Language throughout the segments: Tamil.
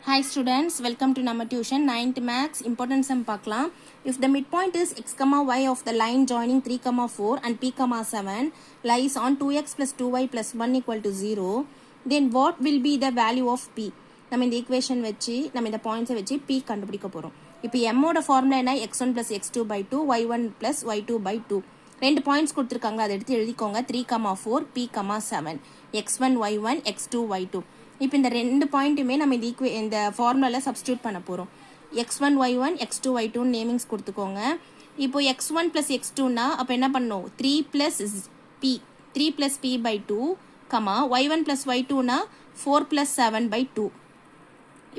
Hi students, welcome to Nama Tuition 9th Max Important Sum பார்க்கலாம். If the midpoint is x, y of the line joining 3, 4 and p, 7 lies on 2x plus 2y plus 1 equal to 0, then what will be the value of p? நம்ம இந்த equation வச்சு நம்ம இந்த points வச்சு p கண்டுபிடிக்க போறோம். இப்போ m ஓட ஃபார்முலா என்ன? x1 plus x2 by 2 y1 plus y2 by 2. ரெண்டு பாயிண்ட்ஸ் கொடுத்திருக்காங்க, அதை எடுத்து எழுதிக்கோங்க. 3, 4 p, 7 x1 y1 x2 y2. இப்போ இந்த ரெண்டு பாயிண்ட்டுமே நம்ம இந்த ஃபார்முலாவில் சப்ஸ்டியூட் பண்ண போகிறோம். x1 y1 x2 y2 நேமிங்ஸ் கொடுத்துக்கோங்க. இப்போ x1 ப்ளஸ் x2னா அப்போ என்ன பண்ணணும்? 3 plus p by 2 y1 plus y2னா 4 ப்ளஸ் 7 by 2.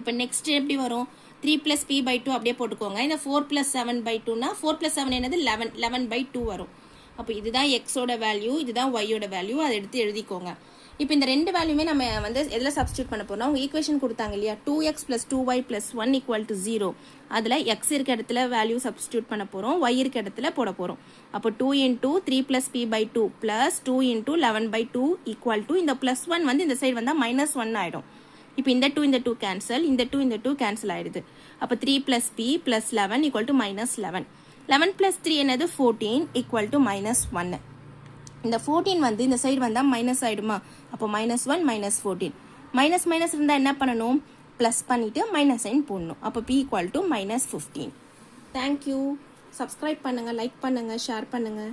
இப்போ நெக்ஸ்ட் எப்படி வரும்? 3 ப்ளஸ் p by 2 அப்படியே போட்டுக்கோங்க. இந்த 4 ப்ளஸ் 7 by 2னா 4 ப்ளஸ் 7 என்னது? 11 by 2 வரும். அப்போ இதுதான் எக்ஸோட வேல்யூ, இதுதான் ஒய்யோட வேல்யூ, அதை எடுத்து எழுதிக்கோங்க. இப்போ இந்த ரெண்டு வேல்யூமே நம்ம எதில் சப்ஸ்டியூட் பண்ண போறோம்? அவங்க ஈக்குவேஷன் கொடுத்தாங்க இல்லையா, 2x plus 2y plus 1 equal to 0. அதில் x இருக்க இடத்துல வேல்யூ சப்ஸ்டியூட் பண்ண போகிறோம், y இருக்க இடத்துல போட போகிறோம். அப்போ 2 into 3 plus p by 2 plus 2 into 11 by 2 equal to இந்த plus 1 இந்த சைடு வந்தால் -1 ஆகிடும். இப்போ இந்த 2 கேன்சல், இந்த 2 கேன்சல் ஆகிடுது. அப்போ 3 plus p plus 11 equal to -11. 11 plus 3 என்னது? 14 equal to -1. இந்த 14 இந்த சைடு வந்தால் மைனஸ் ஆகிடுமா? அப்போ -1 -14. மைனஸ் இருந்தால் என்ன பண்ணணும்? ப்ளஸ் பண்ணிவிட்டு மைனஸ் சைன் போடணும். அப்போ p equal to -15. Thank you. Subscribe பண்ணுங்கள், லைக் பண்ணுங்கள், ஷேர் பண்ணுங்கள்.